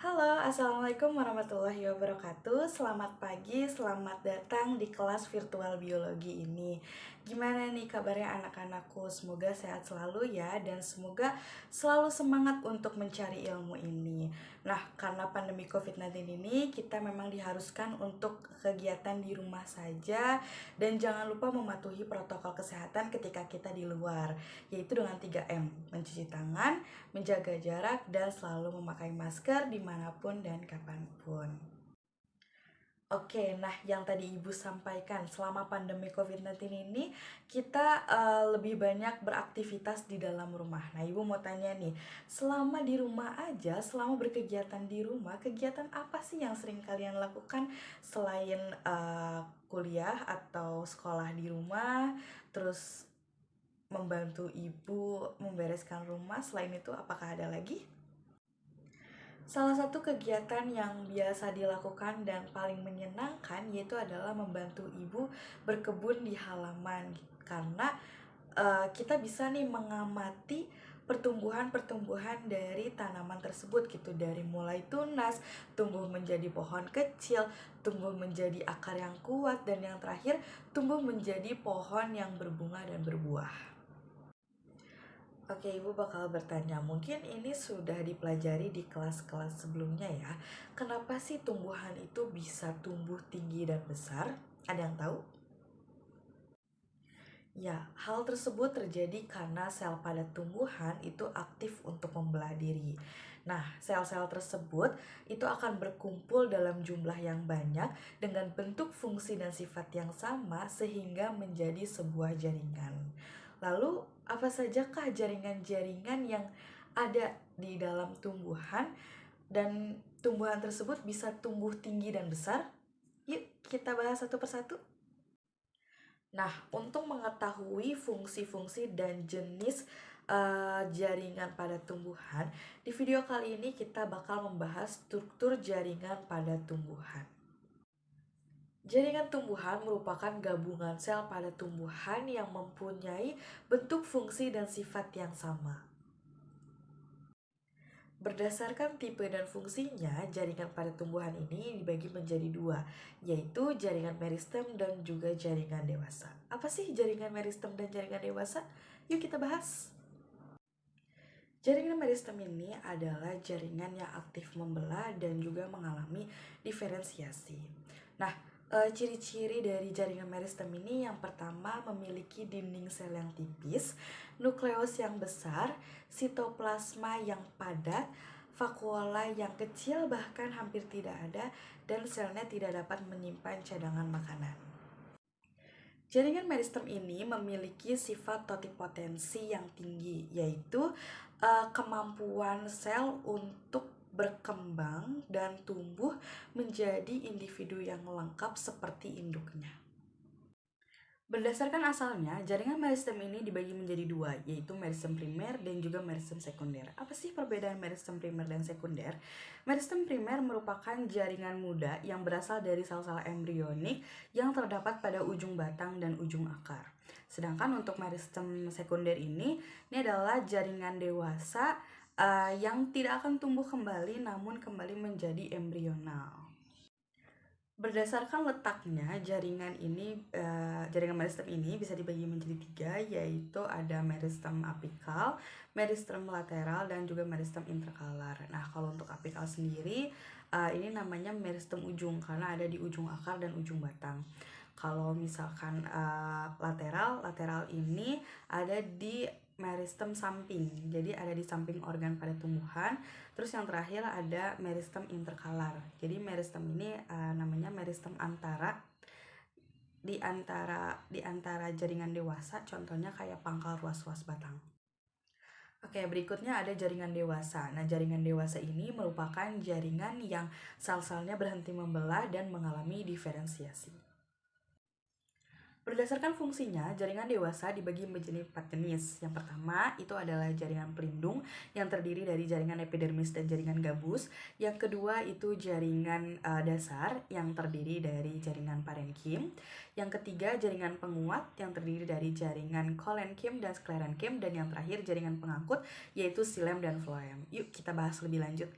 Halo, Assalamualaikum warahmatullahi wabarakatuh. Selamat pagi, selamat datang di kelas virtual biologi ini. Gimana nih kabarnya anak-anakku? Semoga sehat selalu ya, dan semoga selalu semangat untuk mencari ilmu ini. Nah, karena pandemi COVID-19 ini, kita memang diharuskan untuk kegiatan di rumah saja, dan jangan lupa mematuhi protokol kesehatan ketika kita di luar, yaitu dengan 3M, mencuci tangan, menjaga jarak, dan selalu memakai masker dimanapun dan kapanpun. Oke, nah yang tadi Ibu sampaikan, selama pandemi COVID-19 ini kita lebih banyak beraktivitas di dalam rumah. Nah, Ibu mau tanya nih, selama di rumah aja, selama berkegiatan di rumah, kegiatan apa sih yang sering kalian lakukan selain kuliah atau sekolah di rumah, terus membantu ibu membereskan rumah? Selain itu, apakah ada lagi? Salah satu kegiatan yang biasa dilakukan dan paling menyenangkan yaitu adalah membantu ibu berkebun di halaman, karena kita bisa nih mengamati pertumbuhan-pertumbuhan dari tanaman tersebut gitu, dari mulai tunas, tumbuh menjadi pohon kecil, tumbuh menjadi akar yang kuat, dan yang terakhir tumbuh menjadi pohon yang berbunga dan berbuah. Oke, Ibu bakal bertanya, mungkin ini sudah dipelajari di kelas-kelas sebelumnya ya. Kenapa sih tumbuhan itu bisa tumbuh tinggi dan besar? Ada yang tahu? Ya, hal tersebut terjadi karena sel pada tumbuhan itu aktif untuk membelah diri. Nah, sel-sel tersebut itu akan berkumpul dalam jumlah yang banyak dengan bentuk fungsi dan sifat yang sama sehingga menjadi sebuah jaringan. Lalu, apa sajakah jaringan-jaringan yang ada di dalam tumbuhan dan tumbuhan tersebut bisa tumbuh tinggi dan besar? Yuk, kita bahas satu persatu. Nah, untuk mengetahui fungsi-fungsi dan jenis jaringan pada tumbuhan, di video kali ini kita bakal membahas struktur jaringan pada tumbuhan. Jaringan tumbuhan merupakan gabungan sel pada tumbuhan yang mempunyai bentuk fungsi dan sifat yang sama. Berdasarkan tipe dan fungsinya, jaringan pada tumbuhan ini dibagi menjadi dua, yaitu jaringan meristem dan juga jaringan dewasa. Apa sih jaringan meristem dan jaringan dewasa? Yuk kita bahas. Jaringan meristem ini adalah jaringan yang aktif membelah dan juga mengalami diferensiasi. Nah, ciri-ciri dari jaringan meristem ini yang pertama memiliki dinding sel yang tipis, nukleus yang besar, sitoplasma yang padat, vakuola yang kecil bahkan hampir tidak ada, dan selnya tidak dapat menyimpan cadangan makanan. Jaringan meristem ini memiliki sifat totipotensi yang tinggi, yaitu kemampuan sel untuk berkembang dan tumbuh menjadi individu yang lengkap seperti induknya. Berdasarkan asalnya, jaringan meristem ini dibagi menjadi dua, yaitu meristem primer dan juga meristem sekunder. Apa sih perbedaan meristem primer dan sekunder? Meristem primer merupakan jaringan muda yang berasal dari sel-sel embrionik yang terdapat pada ujung batang dan ujung akar. Sedangkan untuk meristem sekunder ini adalah jaringan dewasa yang tidak akan tumbuh kembali namun kembali menjadi embryonal. Berdasarkan letaknya, jaringan meristem ini bisa dibagi menjadi tiga, yaitu ada meristem apikal, meristem lateral, dan juga meristem interkalar. Nah, kalau untuk apikal sendiri, ini namanya meristem ujung karena ada di ujung akar dan ujung batang. Kalau misalkan lateral ini ada di meristem samping, jadi ada di samping organ pada tumbuhan. Terus yang terakhir ada meristem interkalar. Jadi meristem ini namanya meristem di antara jaringan dewasa, contohnya kayak pangkal ruas-ruas batang. Oke, berikutnya ada jaringan dewasa. Nah, jaringan dewasa ini merupakan jaringan yang sel-selnya berhenti membelah dan mengalami diferensiasi. Berdasarkan fungsinya, jaringan dewasa dibagi menjadi 4 jenis. Yang pertama itu adalah jaringan pelindung yang terdiri dari jaringan epidermis dan jaringan gabus. Yang kedua itu jaringan dasar yang terdiri dari jaringan parenkim. Yang ketiga jaringan penguat yang terdiri dari jaringan kolenkim dan sklerenkim. Dan yang terakhir jaringan pengangkut yaitu xilem dan floem. Yuk kita bahas lebih lanjut.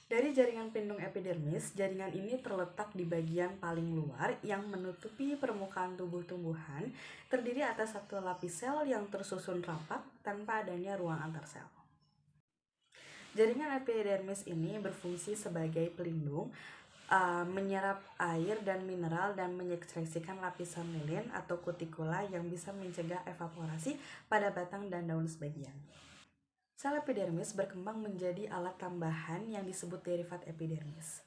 Dari jaringan pelindung epidermis, jaringan ini terletak di bagian paling luar yang menutupi permukaan tubuh tumbuhan, terdiri atas satu lapis sel yang tersusun rapat tanpa adanya ruang antar sel. Jaringan epidermis ini berfungsi sebagai pelindung, menyerap air dan mineral dan menyekresikan lapisan lilin atau kutikula yang bisa mencegah evaporasi pada batang dan daun sebagian. Sel epidermis berkembang menjadi alat tambahan yang disebut derivat epidermis.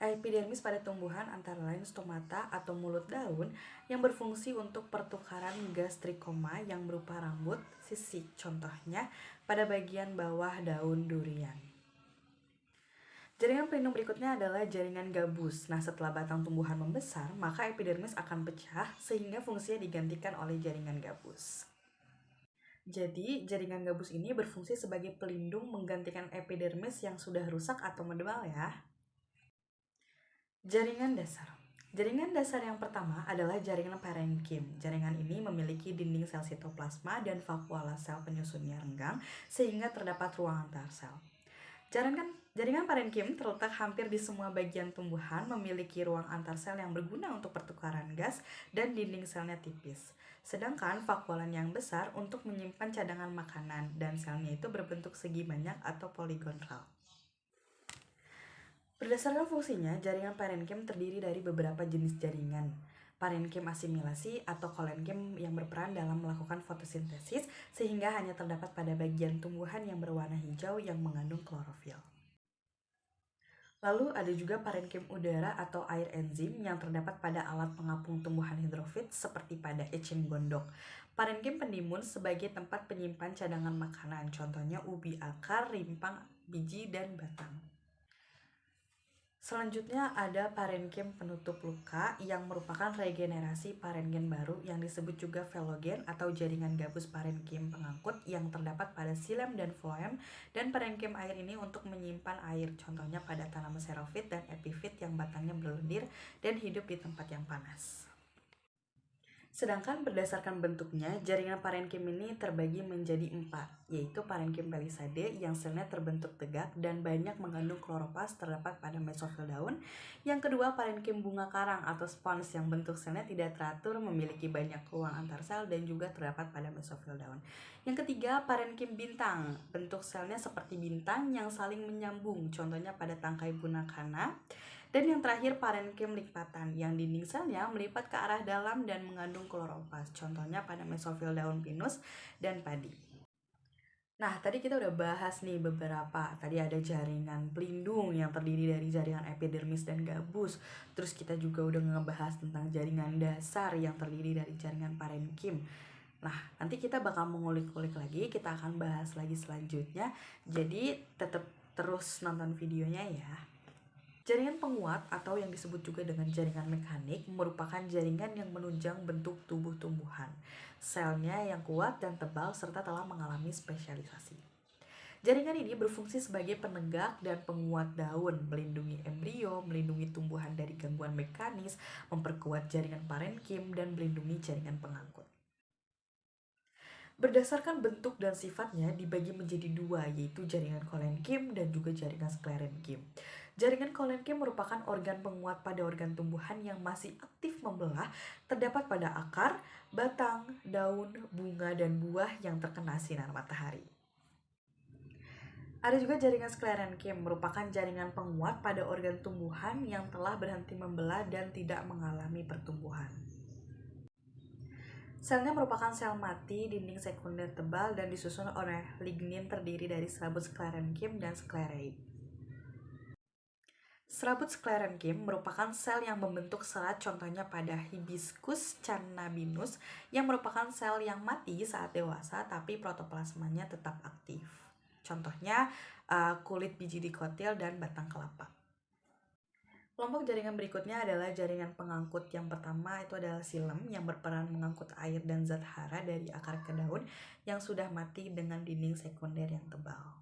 Epidermis pada tumbuhan antara lain stomata atau mulut daun yang berfungsi untuk pertukaran gas trikoma yang berupa rambut, sisik contohnya pada bagian bawah daun durian. Jaringan pelindung berikutnya adalah jaringan gabus. Nah, setelah batang tumbuhan membesar, maka epidermis akan pecah sehingga fungsinya digantikan oleh jaringan gabus. Jadi, jaringan gabus ini berfungsi sebagai pelindung menggantikan epidermis yang sudah rusak atau mendebal ya. Jaringan dasar. Jaringan dasar yang pertama adalah jaringan parenkim. Jaringan ini memiliki dinding sel sitoplasma dan vakuola sel penyusunnya renggang sehingga terdapat ruang antar sel. Jaringan parenkim terletak hampir di semua bagian tumbuhan, memiliki ruang antar sel yang berguna untuk pertukaran gas dan dinding selnya tipis. Sedangkan vakuolan yang besar untuk menyimpan cadangan makanan dan selnya itu berbentuk segi banyak atau poligonal. Berdasarkan fungsinya, jaringan parenkim terdiri dari beberapa jenis jaringan. Parenkim asimilasi atau kolenkim yang berperan dalam melakukan fotosintesis sehingga hanya terdapat pada bagian tumbuhan yang berwarna hijau yang mengandung klorofil. Lalu ada juga parenkim udara atau air enzim yang terdapat pada alat pengapung tumbuhan hidrofit seperti pada echin gondok. Parenkim pendimun sebagai tempat penyimpan cadangan makanan, contohnya ubi akar, rimpang, biji, dan batang. Selanjutnya ada parenkim penutup luka yang merupakan regenerasi parenkim baru yang disebut juga velogen atau jaringan gabus parenkim pengangkut yang terdapat pada xilem dan floem, dan parenkim air ini untuk menyimpan air, contohnya pada tanaman xerophyt dan epifit yang batangnya berlendir dan hidup di tempat yang panas. Sedangkan berdasarkan bentuknya, jaringan parenkim ini terbagi menjadi 4, yaitu parenkim palisade yang selnya terbentuk tegak dan banyak mengandung kloroplast terdapat pada mesofil daun. Yang kedua, parenkim bunga karang atau spons yang bentuk selnya tidak teratur, memiliki banyak ruang antar sel dan juga terdapat pada mesofil daun. Yang ketiga, parenkim bintang, bentuk selnya seperti bintang yang saling menyambung, contohnya pada tangkai bunakana. Dan yang terakhir parenkim lipatan yang dinding selnya melipat ke arah dalam dan mengandung kloroplast, contohnya pada mesofil daun pinus dan padi. Nah, tadi kita udah bahas nih beberapa. Tadi ada jaringan pelindung yang terdiri dari jaringan epidermis dan gabus. Terus kita juga udah ngebahas tentang jaringan dasar yang terdiri dari jaringan parenkim. Nah, nanti kita bakal mengulik-ulik lagi, kita akan bahas lagi selanjutnya. Jadi, tetap terus nonton videonya ya. Jaringan penguat atau yang disebut juga dengan jaringan mekanik merupakan jaringan yang menunjang bentuk tubuh tumbuhan. Selnya yang kuat dan tebal serta telah mengalami spesialisasi. Jaringan ini berfungsi sebagai penegak dan penguat daun, melindungi embrio, melindungi tumbuhan dari gangguan mekanis, memperkuat jaringan parenkim, dan melindungi jaringan pengangkut. Berdasarkan bentuk dan sifatnya dibagi menjadi 2, yaitu jaringan kolenkim dan juga jaringan sklerenkim. Jaringan kolenkim merupakan organ penguat pada organ tumbuhan yang masih aktif membelah, terdapat pada akar, batang, daun, bunga, dan buah yang terkena sinar matahari. Ada juga jaringan sklerenkim, merupakan jaringan penguat pada organ tumbuhan yang telah berhenti membelah dan tidak mengalami pertumbuhan. Selnya merupakan sel mati dinding sekunder tebal dan disusun oleh lignin terdiri dari serabut sklerenkim dan sklereid. Serabut sklerenkim merupakan sel yang membentuk serat, contohnya pada Hibiscus cannabinus yang merupakan sel yang mati saat dewasa tapi protoplasmanya tetap aktif. Contohnya kulit biji dikotil dan batang kelapa. Kelompok jaringan berikutnya adalah jaringan pengangkut. Yang pertama itu adalah xilem yang berperan mengangkut air dan zat hara dari akar ke daun yang sudah mati dengan dinding sekunder yang tebal.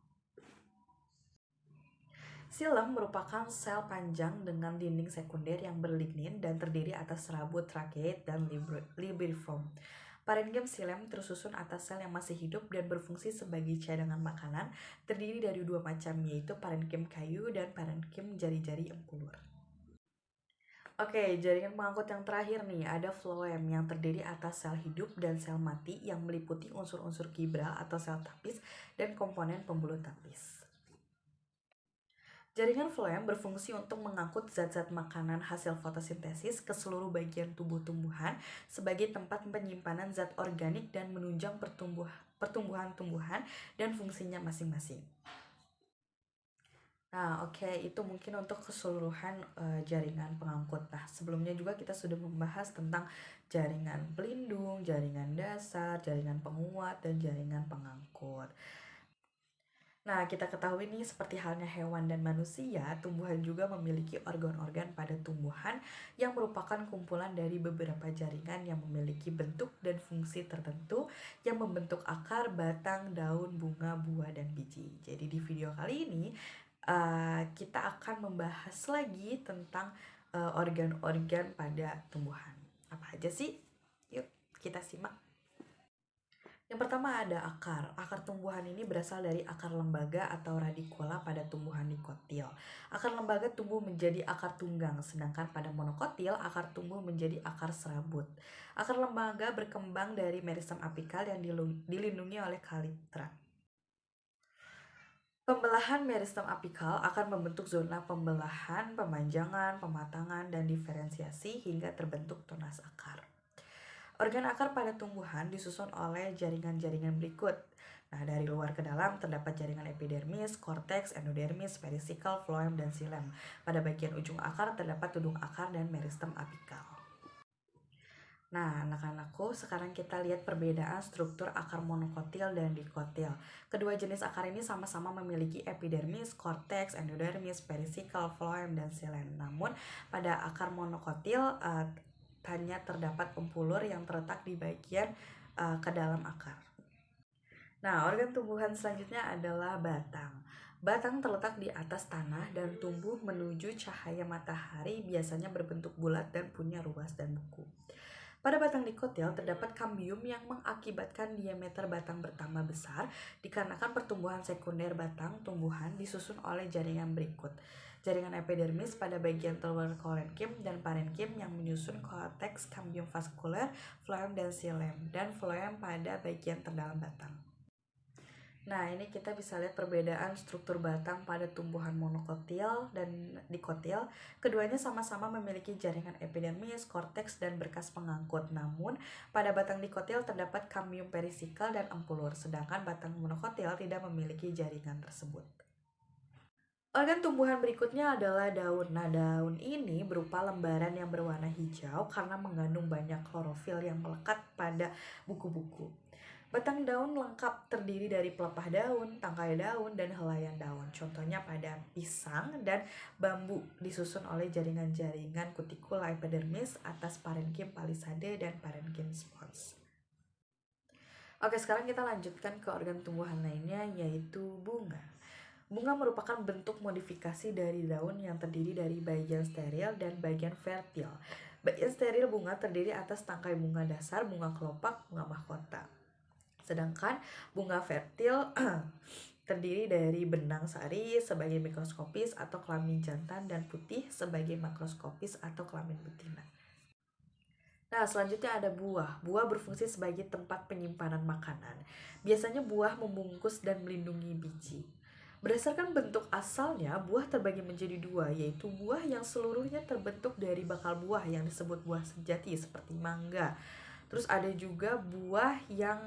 Xilem merupakan sel panjang dengan dinding sekunder yang berlignin dan terdiri atas serabut tracheate dan libriform. Parenkim xilem tersusun atas sel yang masih hidup dan berfungsi sebagai cadangan makanan, terdiri dari dua macam, yaitu parenkim kayu dan parenkim jari-jari empulur. Oke, jaringan pengangkut yang terakhir nih, ada floem yang terdiri atas sel hidup dan sel mati yang meliputi unsur-unsur kibral atau sel tapis dan komponen pembuluh tapis. Jaringan floem berfungsi untuk mengangkut zat-zat makanan hasil fotosintesis ke seluruh bagian tubuh tumbuhan sebagai tempat penyimpanan zat organik dan menunjang pertumbuhan tumbuhan dan fungsinya masing-masing. Nah, oke, itu mungkin untuk keseluruhan jaringan pengangkut. Nah, sebelumnya juga kita sudah membahas tentang jaringan pelindung, jaringan dasar, jaringan penguat, dan jaringan pengangkut. Nah, kita ketahui nih seperti halnya hewan dan manusia, tumbuhan juga memiliki organ-organ pada tumbuhan yang merupakan kumpulan dari beberapa jaringan yang memiliki bentuk dan fungsi tertentu yang membentuk akar, batang, daun, bunga, buah, dan biji. Jadi di video kali ini kita akan membahas lagi tentang organ-organ pada tumbuhan. Apa aja sih? Yuk kita simak. Yang pertama ada akar. Akar tumbuhan ini berasal dari akar lembaga atau radikula pada tumbuhan dikotil. Akar lembaga tumbuh menjadi akar tunggang, sedangkan pada monokotil akar tumbuh menjadi akar serabut. Akar lembaga berkembang dari meristem apikal yang dilindungi oleh kalitra. Pembelahan meristem apikal akan membentuk zona pembelahan, pemanjangan, pematangan, dan diferensiasi hingga terbentuk tunas akar. Organ akar pada tumbuhan disusun oleh jaringan-jaringan berikut. Nah, dari luar ke dalam terdapat jaringan epidermis, korteks, endodermis, perisikal, floem, dan xilem. Pada bagian ujung akar terdapat tudung akar dan meristem apikal. Nah, anak-anakku, sekarang kita lihat perbedaan struktur akar monokotil dan dikotil. Kedua jenis akar ini sama-sama memiliki epidermis, korteks, endodermis, perisikal, floem, dan xilem. Namun, pada akar monokotil hanya terdapat empulur yang terletak di bagian ke dalam akar. Nah, organ tumbuhan selanjutnya adalah batang. Batang terletak di atas tanah dan tumbuh menuju cahaya matahari, biasanya berbentuk bulat dan punya ruas dan buku. Pada batang dikotil terdapat kambium yang mengakibatkan diameter batang bertambah besar dikarenakan pertumbuhan sekunder batang tumbuhan disusun oleh jaringan berikut. Jaringan epidermis pada bagian luar kolenkim dan parenkim yang menyusun korteks, kambium vaskuler, floem, dan xilem, dan floem pada bagian terdalam batang. Nah, ini kita bisa lihat perbedaan struktur batang pada tumbuhan monokotil dan dikotil. Keduanya sama-sama memiliki jaringan epidermis, korteks, dan berkas pengangkut. Namun, pada batang dikotil terdapat kambium perisikal dan empulur, sedangkan batang monokotil tidak memiliki jaringan tersebut. Organ tumbuhan berikutnya adalah daun. Nah, daun ini berupa lembaran yang berwarna hijau karena mengandung banyak klorofil yang melekat pada buku-buku. Batang daun lengkap terdiri dari pelepah daun, tangkai daun, dan helaian daun. Contohnya pada pisang dan bambu disusun oleh jaringan-jaringan kutikula epidermis atas parenkim palisade dan parenkim spons. Oke, sekarang kita lanjutkan ke organ tumbuhan lainnya, yaitu bunga. Bunga merupakan bentuk modifikasi dari daun yang terdiri dari bagian steril dan bagian fertil. Bagian steril bunga terdiri atas tangkai bunga dasar, bunga kelopak, bunga mahkota. Sedangkan bunga fertil terdiri dari benang sari sebagai mikroskopis atau kelamin jantan dan putih sebagai makroskopis atau kelamin betina. Nah, selanjutnya ada buah. Buah berfungsi sebagai tempat penyimpanan makanan. Biasanya buah membungkus dan melindungi biji. Berdasarkan bentuk asalnya, buah terbagi menjadi dua, yaitu buah yang seluruhnya terbentuk dari bakal buah yang disebut buah sejati seperti mangga. Terus ada juga buah yang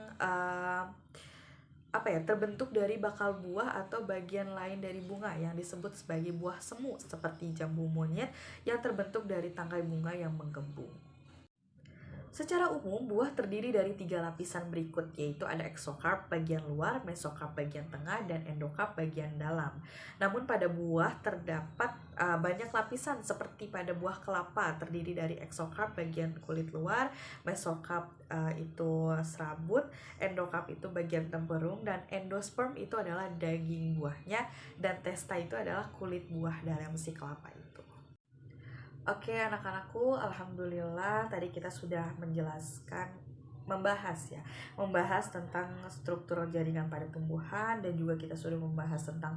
terbentuk dari bakal buah atau bagian lain dari bunga yang disebut sebagai buah semu seperti jambu monyet yang terbentuk dari tangkai bunga yang menggembung. Secara umum, buah terdiri dari 3 lapisan berikut, yaitu ada eksokarp bagian luar, mesokarp bagian tengah, dan endokarp bagian dalam. Namun pada buah terdapat banyak lapisan seperti pada buah kelapa, terdiri dari eksokarp bagian kulit luar, mesokarp itu serabut, endokarp itu bagian tempurung, dan endosperm itu adalah daging buahnya, dan testa itu adalah kulit buah dalam si kelapa itu. Oke, anak-anakku, alhamdulillah tadi kita sudah menjelaskan membahas tentang struktur jaringan pada tumbuhan, dan juga kita sudah membahas tentang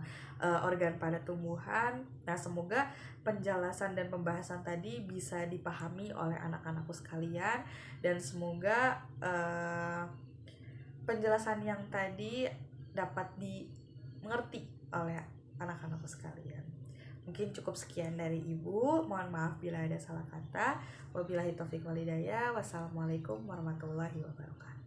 organ pada tumbuhan. Nah, semoga penjelasan dan pembahasan tadi bisa dipahami oleh anak-anakku sekalian, dan semoga penjelasan yang tadi dapat dimengerti oleh anak-anakku sekalian. Mungkin cukup sekian dari Ibu. Mohon maaf bila ada salah kata. Wabillahi taufiq wal hidayah. Wassalamualaikum warahmatullahi wabarakatuh.